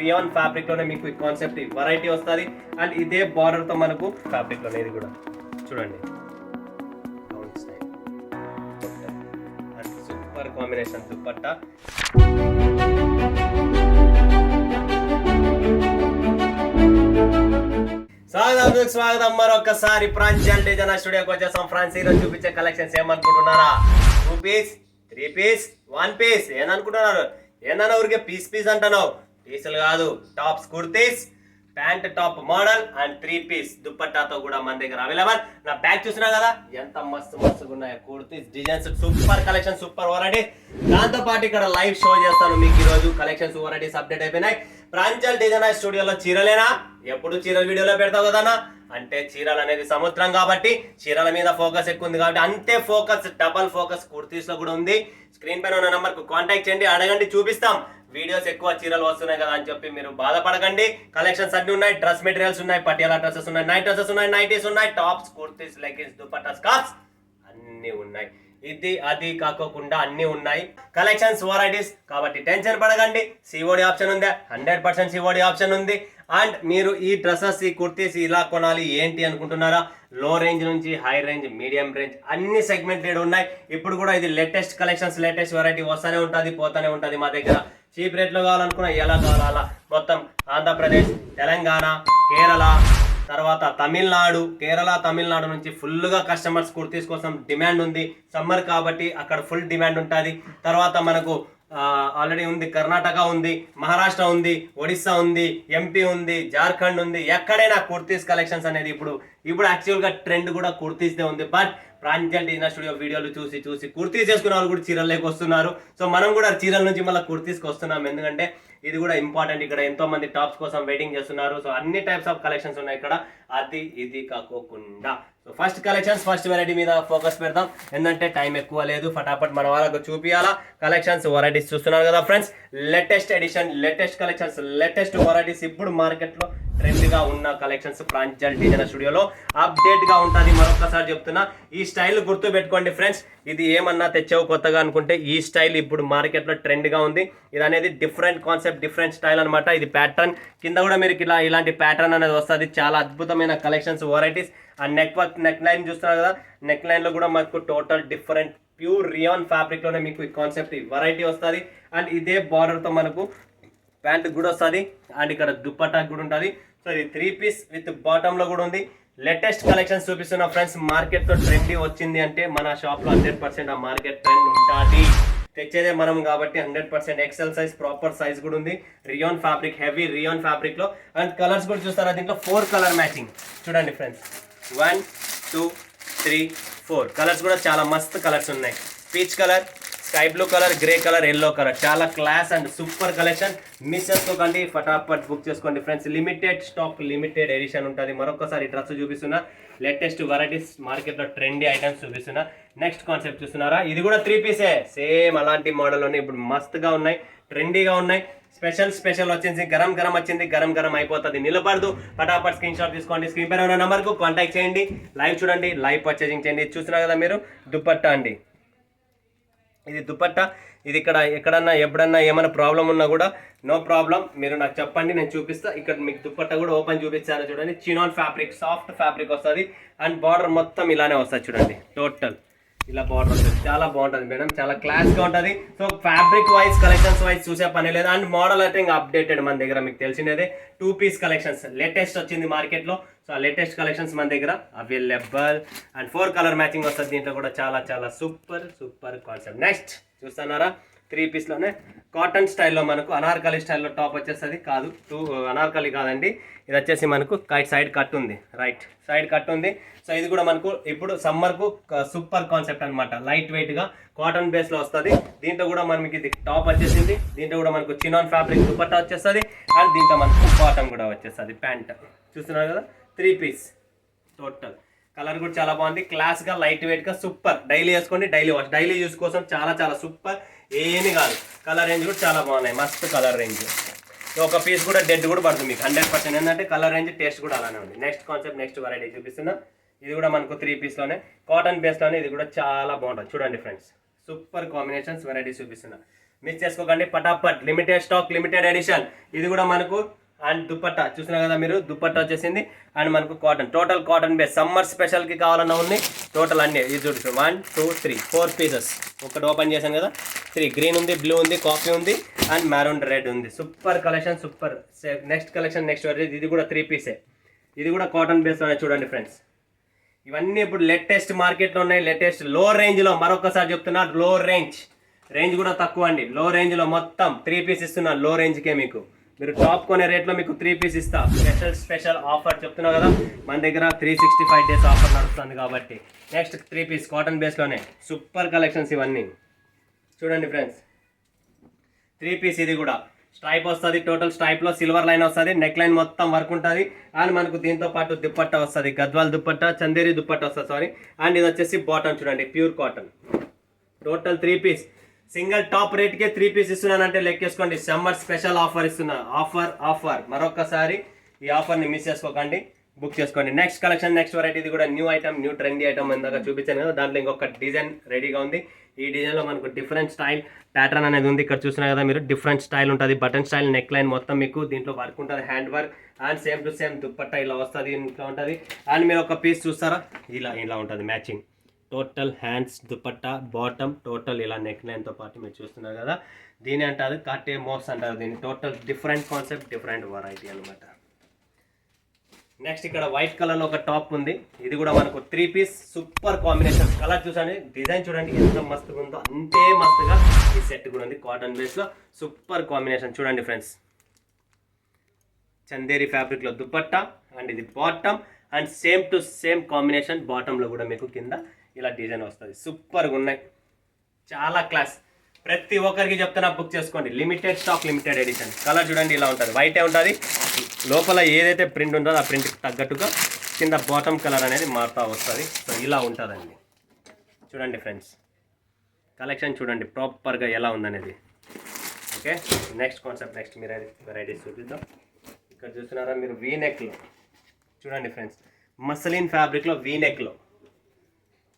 Rayon fabric లోనే మీకు ఈ కాన్సెప్ట్ వెరైటీ వస్తుంది అండ్ ఇదే బార్డర్ తో మనకు ఫ్యాబ్రిక్ లోనే ఇది కూడా చూడండి సూపర్ కాంబినేషన్ దుపట్టా. స్వాగతం మరొకసారి ప్రాంజల్ డిజైనర్ స్టూడియోకి వచ్చేసాం ఫ్రెండ్స్. ఈరోజు చూపించే కలెక్షన్స్ ఏమనుకుంటున్నారా? 2 పీస్ 3 పీస్ 1 పీస్ ఏమనుకుంటున్నారు? ఏందన్నా ఊరికే పీస్ అంటున్నావు? పీసులు కాదు, tops kurtis, pant top model and 3 piece దుపట్టాతో కూడా మన దగ్గర అవైలబుల్. నా బ్యాగ్ చూసినా కదా ఎంత మస్తుగా ఉన్నాయో kurtis designs, super collection, super variety. దాంతో పాటు ఇక్కడ లైవ్ షో చేస్తాను మీకు. ఈ రోజు కలెక్షన్స్ వెరైటీస్ అప్డేట్ అయిపోయినాయి. ప్రాంజల్ డిజైనర్ స్టూడియోలో చీరలేనా? ఎప్పుడు చీరల వీడియోలో పెడతావు కదన్నా? అంటే చీరలు అనేది సముద్రం కాబట్టి చీరల మీద ఫోకస్ ఎక్కువ ఉంది కాబట్టి అంతే ఫోకస్, డబల్ ఫోకస్ కుర్తీస్ లో కూడా ఉంది. స్క్రీన్ పైన ఉన్న నెంబర్ కు కాంటాక్ట్ చేయండి, అడగండి, చూపిస్తాం. వీడియోస్ ఎక్కువ చీరలు వస్తున్నాయి కదా అని చెప్పి మీరు బాధపడకండి. కలెక్షన్స్ అన్ని ఉన్నాయి, డ్రెస్ మెటీరియల్స్ ఉన్నాయి, పటియాలా డ్రెస్సెస్ ఉన్నాయి, నైట్ డ్రెస్సెస్ ఉన్నాయి, నైటీస్ ఉన్నాయి, tops, kurtis, leggings, dupatta, scarfs అన్ని ఉన్నాయి. ఇది అది కాకోకుండా అన్ని ఉన్నాయి కలెక్షన్స్ వెరైటీస్ కాబట్టి టెన్షన్ పడకండి. సిఓడి ఆప్షన్ ఉంది, 100% సిఓడి ఆప్షన్ ఉంది. అండ్ మీరు ఈ డ్రెస్సెస్, ఈ కుర్తీస్ ఇలా కొనాలి ఏంటి అనుకుంటున్నారా? లో రేంజ్ నుంచి హై రేంజ్, మీడియం రేంజ్ అన్ని సెగ్మెంటెడ్ ఉన్నాయి. ఇప్పుడు కూడా ఇది లేటెస్ట్ కలెక్షన్స్, లేటెస్ట్ వెరైటీ వస్తూనే ఉంటుంది, పోతూనే ఉంటుంది. మా దగ్గర చీప్ రేట్లో కావాలనుకున్నా ఎలా కావాలా మొత్తం ఆంధ్రప్రదేశ్, తెలంగాణ, కేరళ, తర్వాత తమిళనాడు, కేరళ తమిళనాడు నుంచి ఫుల్గా కస్టమర్స్ కుర్తీస్ కోసం డిమాండ్ ఉంది. సమ్మర్ కాబట్టి అక్కడ ఫుల్ డిమాండ్ ఉంటుంది. తర్వాత మనకు ఆల్రెడీ ఉంది, కర్ణాటక ఉంది, మహారాష్ట్ర ఉంది, ఒడిస్సా ఉంది, ఎంపీ ఉంది, జార్ఖండ్ ఉంది. ఎక్కడైనా కుర్తీస్ కలెక్షన్స్ అనేది ఇప్పుడు యాక్చువల్గా ట్రెండ్ కూడా కుర్తీస్దే ఉంది. బట్ ప్రాంజల్ డిజైనర్ స్టూడియో వీడియోలు చూసి కుర్తీస్ చేసుకున్న వాళ్ళు కూడా చీరల్లోకి వస్తున్నారు. సో మనం కూడా చీరల నుంచి మళ్ళీ కుర్తీస్కి వస్తున్నాం. ఎందుకంటే ఇది కూడా ఇంపార్టెంట్. ఇక్కడ ఎంతో మంది టాప్స్ కోసం వెయిటింగ్ చేస్తున్నారు. సో అన్ని టైప్స్ ఆఫ్ కలెక్షన్స్ ఉన్నాయి ఇక్కడ, అది ఇది కాకోకుండా. So first collections, first variety మీద ఫోకస్ పెడతాం. ఎందుకంటే టైం ఎక్కువ లేదు, ఫటాఫట్ మన వాళ్ళకు చూపియాలా. కలెక్షన్స్ వెరైటీస్ చూస్తున్నారు కదా friends, latest edition, latest collections, latest varieties, ఇప్పుడు మార్కెట్లో ట్రెండ్ గా ఉన్న కలెక్షన్స్ ప్రాంజల్ డిజైనర్ స్టూడియోలో అప్డేట్ గా ఉంటుంది. మరొకసారి చెప్తున్నా, ఈ స్టైల్ గుర్తు పెట్టుకోండి ఫ్రెండ్స్. ఇది ఏమన్నా తెచ్చావు కొత్తగా అనుకుంటే ఈ స్టైల్ ఇప్పుడు మార్కెట్లో ట్రెండ్ గా ఉంది. ఇది అనేది డిఫరెంట్ కాన్సెప్ట్, డిఫరెంట్ స్టైల్ అనమాట. ఇది ప్యాటర్న్ కింద కూడా మీరు ఇలాంటి ప్యాటర్న్ అనేది వస్తుంది. చాలా అద్భుతమైన కలెక్షన్స్, వెరైటీస్. ఆ నెక్ లైన్ చూస్తున్నారు కదా, నెక్ లైన్ లో కూడా మాకు total different pure rayon fabric లోనే మీకు ఈ కాన్సెప్ట్ వెరైటీ వస్తుంది. అండ్ ఇదే బార్డర్ తో మనకు ప్యాంట్ కూడా వస్తుంది. అండ్ ఇక్కడ దుపట్టా కూడా ఉంటుంది. సో ఇది 3 పీస్ విత్ బాటమ్ లో కూడా ఉంది. లేటెస్ట్ కలెక్షన్స్ చూపిస్తున్న ఫ్రెండ్స్. మార్కెట్ తో ట్రెండ్ వచ్చింది అంటే మన షాప్ లో 100% ఆ మార్కెట్ ట్రెండ్ ఉంటుంది. తెచ్చేదే మనం కాబట్టి 100% ఎక్సెల్ సైజ్, ప్రాపర్ సైజ్ కూడా ఉంది. Rayon fabric, heavy rayon fabric లో. అండ్ కలర్స్ కూడా చూస్తారా, దీంట్లో 4 కలర్ మ్యాచింగ్ చూడండి ఫ్రెండ్స్. 1 2 3 4 కలర్స్ కూడా చాలా మస్తు కలర్స్ ఉన్నాయి. Peach colour, sky blue colour, grey colour, yellow colour. చాలా class and super collection. Miss చేసుకోకండి, ఫటాఫట్ బుక్ చేసుకోండి friends. Limited stock, limited edition ఉంటుంది. మరొకసారి డ్రెస్ చూపిస్తున్నా, లేటెస్ట్ వెరైటీస్, మార్కెట్లో ట్రెండీ ఐటమ్స్ చూపిస్తున్నా. నెక్స్ట్ కాన్సెప్ట్ చూస్తున్నారా, ఇది కూడా 3 పీసే, సేమ్ అలాంటి మోడల్లోనే ఇప్పుడు మస్తుగా ఉన్నాయి, ట్రెండీగా ఉన్నాయి. స్పెషల్ వచ్చింది, గరం వచ్చింది, గరం అయిపోతుంది, నిలబడదు. ఫటాఫట్ స్క్రీన్ షాట్ తీసుకోండి. స్క్రీన్ పైన ఉన్న నెంబర్కు కాంటాక్ట్ చేయండి, లైవ్ చూడండి, లైవ్ పర్చేసింగ్ చేయండి. చూస్తున్నారు కదా మీరు, దుపట్టా అండి. ఇది దుపట్టా. ఇది ఎక్కడన్నా ఎప్పుడన్నా ఏమైనా ప్రాబ్లం ఉన్నా కూడా నో ప్రాబ్లం, మీరు నాకు చెప్పండి, నేను చూపిస్తా. ఇక్కడ మీకు దుపట్టా కూడా ఓపెన్ చూపిస్తాను చూడండి. చినాన్ ఫ్యాబ్రిక్, సాఫ్ట్ ఫ్యాబ్రిక్ వస్తుంది. అండ్ బార్డర్ మొత్తం ఇలానే వస్తుంది చూడండి. టోటల్ ఇలా బార్డర్ వస్తుంది. చాలా బాగుంటుంది మేడం, చాలా క్లాస్గా ఉంటుంది. So fabric wise, collections wise చూసే పని లేదు. అండ్ మోడల్ అయితే ఇంకా అప్డేటెడ్ మన దగ్గర, మీకు తెలిసినదే 2 పీస్ కలెక్షన్స్ లేటెస్ట్ వచ్చింది మార్కెట్లో. సో ఆ లేటెస్ట్ కలెక్షన్స్ మన దగ్గర అవైలబుల్. అండ్ 4 కలర్ మ్యాచింగ్ వస్తుంది దీంట్లో కూడా. చాలా సూపర్ కాన్సెప్ట్. నెక్స్ట్ చూస్తున్నారా, 3 పీస్లోనే కాటన్ స్టైల్లో మనకు అనార్కలి స్టైల్లో టాప్ వచ్చేస్తుంది. కాదు, అనార్కలి కాదండి, ఇది వచ్చేసి మనకు సైడ్ కట్ ఉంది. రైట్, సైడ్ కట్ ఉంది. సో ఇది కూడా మనకు ఇప్పుడు సమ్మర్కు సూపర్ కాన్సెప్ట్ అనమాట. లైట్ వెయిట్గా కాటన్ బేస్లో వస్తుంది. దీంట్లో కూడా మనకి ఇది టాప్ వచ్చేసింది. దీంట్లో కూడా మనకు చినాన్ ఫ్యాబ్రిక్ దుపట్టా వచ్చేస్తుంది. అండ్ దీంట్లో మనకు బాటమ్ కూడా వచ్చేస్తుంది, ప్యాంట్. చూస్తున్నారు కదా, 3 పీస్ టోటల్. కలర్ కూడా చాలా బాగుంది, క్లాస్గా, లైట్ వెయిట్గా, సూపర్. డైలీ వేసుకోండి, డైలీ వాష్, డైలీ యూస్ కోసం చాలా సూపర్. ఏమి కాదు, కలర్ రేంజ్ కూడా చాలా బాగున్నాయి, మస్తు కలర్ రేంజ్. ఒక పీస్ కూడా డెడ్ కూడా పడుతుంది మీకు 100%. ఏంటంటే కలర్ రేంజ్, టేస్ట్ కూడా అలానే ఉంది. నెక్స్ట్ కాన్సెప్ట్, నెక్స్ట్ వెరైటీ చూపిస్తున్నా. ఇది కూడా మనకు 3 పీస్లోనే కాటన్ బేస్లోనే. ఇది కూడా చాలా బాగుంటుంది చూడండి ఫ్రెండ్స్. సూపర్ కాంబినేషన్స్, వెరైటీస్ చూపిస్తున్నా. మిస్ చేసుకోకండి. పటాపట్ లిమిటెడ్ స్టాక్, లిమిటెడ్ ఎడిషన్. ఇది కూడా మనకు అండ్ దుపట్టా చూసినా కదా మీరు, దుపట్టా వచ్చేసింది. అండ్ మనకు cotton, total cotton base. Summer స్పెషల్కి కావాలన్నా ఉంది టోటల్ అన్ని. ఇది చూడండి 1 2 3 4 పీసెస్. ఒకటి ఓపెన్ చేశాను కదా, 3 గ్రీన్ ఉంది, బ్లూ ఉంది, కాఫీ ఉంది అండ్ మెరూన్ రెడ్ ఉంది. Super collection, super. Next collection, next ఇది కూడా 3 పీసే. ఇది కూడా కాటన్ బేస్లోనే చూడండి ఫ్రెండ్స్. ఇవన్నీ ఇప్పుడు లేటెస్ట్ మార్కెట్లో ఉన్నాయి, లేటెస్ట్ లో రేంజ్లో. మరొకసారి చెప్తున్నా, లో రేంజ్ కూడా తక్కువ అండి. లో రేంజ్లో మొత్తం 3 పీస్ ఇస్తున్నా. లో రేంజ్కే మీకు, మీరు టాప్ కొనే రేట్లో మీకు 3 పీస్ ఇస్తా. స్పెషల్ ఆఫర్ చెప్తున్నా కదా, మన దగ్గర 365 డేస్ ఆఫర్ నడుస్తుంది కాబట్టి. నెక్స్ట్ 3 పీస్ కాటన్ బేస్లోనే సూపర్ కలెక్షన్స్ ఇవన్నీ చూడండి ఫ్రెండ్స్. 3 పీస్ ఇది కూడా స్ట్రైప్ వస్తుంది. టోటల్ స్ట్రైప్లో సిల్వర్ లైన్ వస్తుంది, నెక్ లైన్ మొత్తం వర్క్ ఉంటుంది. అండ్ మనకు దీంతో పాటు దుప్పట్టా వస్తుంది, గద్వాల్ దుప్పట్టా, చందేరి దుప్పట్టా వస్తుంది సారీ. అండ్ ఇది వచ్చేసి బాటమ్ చూడండి, pure cotton. Total 3 piece. Single top రేట్కే 3 పీస్ ఇస్తున్నానంటే లెక్కేసుకోండి. సమ్మర్ స్పెషల్ ఆఫర్ ఇస్తున్నా. ఆఫర్ మరొకసారి ఈ ఆఫర్ని మిస్ చేసుకోకండి, బుక్ చేసుకోండి. Next collection, next variety. ఇది కూడా new item, new trendy item ఇందాక చూపించాను కదా, దాంట్లో ఇంకొక డిజైన్ రెడీగా ఉంది. ఈ డిజైన్లో మనకు డిఫరెంట్ స్టైల్ ప్యాటర్న్ అనేది ఉంది. ఇక్కడ చూసినా కదా మీరు, డిఫరెంట్ స్టైల్ ఉంటుంది. బటన్ స్టైల్, నెక్ లైన్ మొత్తం మీకు దీంట్లో వర్క్ ఉంటుంది, hand work. And same to same dupatta ఇలా వస్తుంది, ఇంట్లో ఉంటుంది. అండ్ మీరు ఒక పీస్ చూస్తారా, ఇలా ఉంటుంది matching. Total hands, dupatta, bottom, total ఇలా నెక్ లైన్తో పాటు మీరు చూస్తున్నారు కదా. దీని అంటారు కాటే మోస్ అంటారు దీన్ని. Total different concept, different variety అనమాట. నెక్స్ట్ ఇక్కడ వైట్ కలర్లో ఒక టాప్ ఉంది. ఇది కూడా మనకు 3 పీస్ సూపర్ కాంబినేషన్. కలర్ చూసండి, డిజైన్ చూడండి ఎంత మస్తుగా ఉందో, అంతే మస్తుగా ఈ సెట్ కూడా ఉంది. కాటన్ బేస్లో సూపర్ కాంబినేషన్ చూడండి ఫ్రెండ్స్. చందేరి ఫ్యాబ్రిక్లో దుపట్టా అండ్ ఇది bottom. And same to same combination బాటంలో కూడా మీకు కింద ఇలా డిజైన్ వస్తుంది. సూపర్గా ఉన్నాయి, చాలా క్లాస్. ప్రతి ఒక్కరికి చెప్తున్నా, బుక్ చేసుకోండి. Limited stock, limited edition. Colour చూడండి ఇలా ఉంటుంది, వైటే ఉంటుంది. లోపల ఏదైతే ప్రింట్ ఉంటుందో ఆ ప్రింట్కి తగ్గట్టుగా కింద బాటమ్ కలర్ అనేది మారుతూ వస్తుంది. సో ఇలా ఉంటుందండి. చూడండి ఫ్రెండ్స్, కలెక్షన్ చూడండి ప్రాపర్గా ఎలా ఉందనేది. ఓకే, నెక్స్ట్ కాన్సెప్ట్, నెక్స్ట్ మీరు వెరైటీస్ చూపిద్దాం. ఇక్కడ చూస్తున్నారా మీరు, వీనెక్లో చూడండి ఫ్రెండ్స్. మస్లిన్ ఫ్యాబ్రిక్లో వీనెక్లో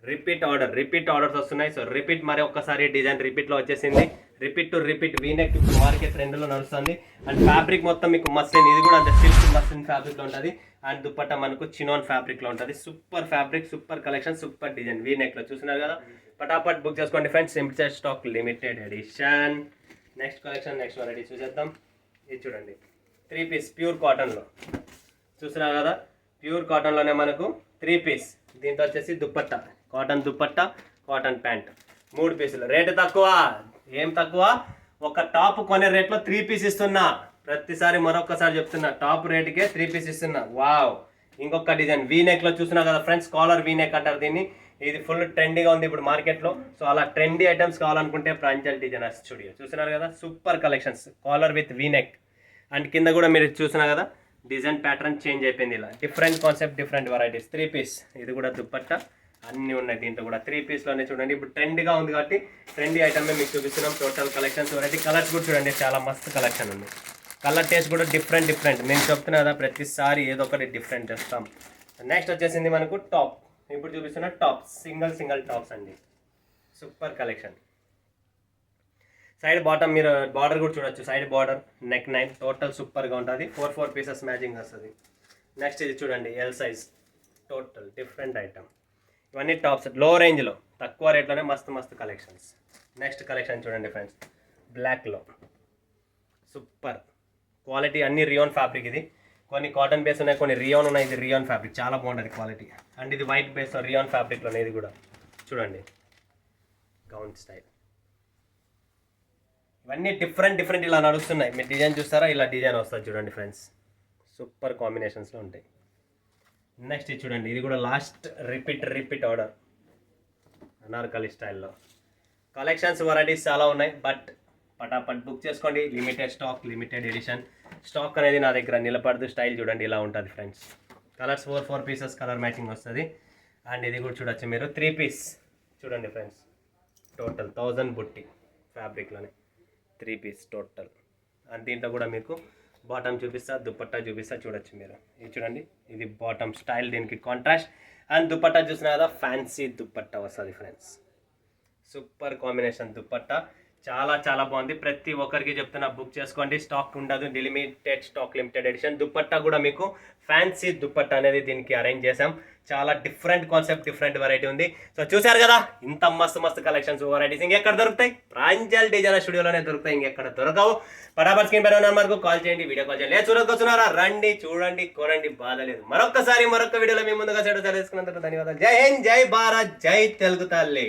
రిపీట్ ఆర్డర్స్ వస్తున్నాయి. సో రిపీట్ మరి ఒక్కసారి డిజైన్ రిపీట్లో వచ్చేసింది. రిపీట్ టు రిపీట్ వీనెక్ ఇప్పుడు మార్కెట్ ట్రెండ్లో నడుస్తుంది. అండ్ ఫ్యాబ్రిక్ మొత్తం మీకు మస్లిన్, ఇది కూడా అంతే సిల్క్ మస్లిన్ ఫ్యాబ్రిక్లో ఉంటుంది. అండ్ దుపట్టా మనకు చినాన్ ఫ్యాబ్రిక్లో ఉంటుంది. Super fabric, super collection, super design. వీనెక్లో చూస్తున్నారు కదా, పటాపట్ బుక్ చేసుకోండి friends. Limited stock, limited edition. Next collection, next variety చూసేద్దాం. ఇది చూడండి 3 పీస్ ప్యూర్ కాటన్లో చూస్తున్నారు కదా. ప్యూర్ కాటన్లోనే మనకు 3 పీస్. దీంతో వచ్చేసి dupatta, cotton dupatta, cotton pant, 3 పీసులు. రేటు తక్కువ, ఏం తక్కువ, ఒక టాప్ కొనే రేట్లో 3 పీస్ ఇస్తున్నా. ప్రతిసారి మరొకసారి చెప్తున్నా, టాప్ రేటుకే 3 పీస్ ఇస్తున్నా. వావ్, ఇంకొక డిజైన్ వీనెక్లో చూస్తున్నా కదా ఫ్రెండ్స్. కాలర్ వీనెక్ అంటారు దీన్ని. ఇది ఫుల్ ట్రెండీగా ఉంది ఇప్పుడు మార్కెట్లో. సో అలా ట్రెండీ ఐటమ్స్ కావాలనుకుంటే ప్రాంజల్ డిజైనర్ స్టూడియో చూస్తున్నారు కదా. Super collections, collar with V neck. And కింద కూడా మీరు చూసినా కదా, డిజైన్ ప్యాటర్న్ చేంజ్ అయిపోయింది. ఇలా different concept, different varieties. 3 piece. ఇది కూడా దుపట్టా అన్నీ ఉన్నాయి దీంట్లో కూడా. 3 పీస్లోనే చూడండి. ఇప్పుడు ట్రెండ్గా ఉంది కాబట్టి ట్రెండీ ఐటమే మీకు చూపిస్తున్నాం. టోటల్ కలెక్షన్స్, వెరైటీ కలర్స్ కూడా చూడండి, చాలా మస్తు కలెక్షన్ ఉంది. కలర్ టేస్ట్ కూడా డిఫరెంట్. నేను చెప్తున్నా కదా, ప్రతిసారి ఏదో ఒకటి డిఫరెంట్ చేస్తాం. నెక్స్ట్ వచ్చేసింది మనకు టాప్. ఇప్పుడు చూపిస్తున్న టాప్స్, సింగిల్ టాప్స్ అండి. Super collection. సైడ్ బాటమ్ మీరు బార్డర్ కూడా చూడొచ్చు. Side border, neck line total సూపర్గా ఉంటుంది. 4 పీసెస్ మ్యాచింగ్ వస్తుంది. నెక్స్ట్ ఇది చూడండి, L size. Total different item. ఇవన్నీ టాప్స్ లో రేంజ్లో, తక్కువ రేట్లోనే మస్తు కలెక్షన్స్. నెక్స్ట్ కలెక్షన్ చూడండి ఫ్రెండ్స్, బ్లాక్లో సూపర్ క్వాలిటీ. అన్ని రియోన్ ఫ్యాబ్రిక్. ఇది కొన్ని కాటన్ బేస్ ఉన్నాయి, కొన్ని రియోన్ ఉన్నాయి. ఇది రియోన్ ఫ్యాబ్రిక్, చాలా బాగుంటుంది క్వాలిటీ. అండ్ ఇది వైట్ బేస్ రియోన్ ఫ్యాబ్రిక్లోనే. ఇది కూడా చూడండి, గౌన్ స్టైల్. ఇవన్నీ డిఫరెంట్ ఇలా నడుస్తున్నాయి. మీరు డిజైన్ చూస్తారా, ఇలా డిజైన్ వస్తుంది చూడండి ఫ్రెండ్స్. సూపర్ కాంబినేషన్స్లో ఉంటాయి. నెక్స్ట్ ఇది చూడండి, ఇది కూడా లాస్ట్ రిపీట్ ఆర్డర్, అనార్కలి స్టైల్లో. కలెక్షన్స్, వెరైటీస్ చాలా ఉన్నాయి. బట్ పటాపట్ బుక్ చేసుకోండి. Limited stock, limited edition. Stock అనేది నా దగ్గర నిలబడదు. స్టైల్ చూడండి ఇలా ఉంటుంది friends. Colours 4 pieces colour matching వస్తుంది. అండ్ ఇది కూడా చూడొచ్చు మీరు, 3 పీస్ చూడండి ఫ్రెండ్స్. టోటల్ 1000 బుట్టి ఫ్యాబ్రిక్లోనే 3 పీస్ టోటల్. అండ్ దీంట్లో కూడా మీకు బాటమ్ చూపిస్తా, దుపట్టా చూపిస్తా, చూడొచ్చు మీరు. ఇది చూడండి, ఇది బాటమ్ స్టైల్, దీనికి కాంట్రాస్ట్. అండ్ దుపట్టా చూసినా కదా, ఫ్యాన్సీ దుపట్టా వస్తుంది ఫ్రెండ్స్. సూపర్ కాంబినేషన్ దుపట్టా, చాలా చాలా బాగుంది. ప్రతి ఒక్కరికి చెప్తున్నా, బుక్ చేసుకోండి. స్టాక్ ఉండదు, limited stock, limited edition. Dupatta కూడా మీకు ఫ్యాన్సీ దుప్పట్టా అనేది దీనికి అరేంజ్ చేసాం. చాలా డిఫరెంట్ కాన్సెప్ట్, డిఫరెంట్ వెరైటీ ఉంది. సో చూసారు కదా, ఇంత మస్తు మస్తు కలెక్షన్స్, వెరైటీస్ ఇంకెక్కడ దొరుకుతాయి? ప్రాంజల్ డిజైనర్ స్టూడియోలోనే దొరుకుతాయి, ఇంకెక్కడ దొరకవు. ఫటాఫట్ స్క్రీన్ పైన నెంబర్కు కాల్ చేయండి, వీడియో కాల్ చేయండి. లేదు చూడకొచ్చున్నారా, రండి, చూడండి, కొనండి, బాధ లేదు. మరొక వీడియోలో మీ ముందుగా చెడు తెలుసుకున్నందుకు ధన్యవాదాలు. జై హింద్, జై భారత్, జై తెలుగు తల్లి.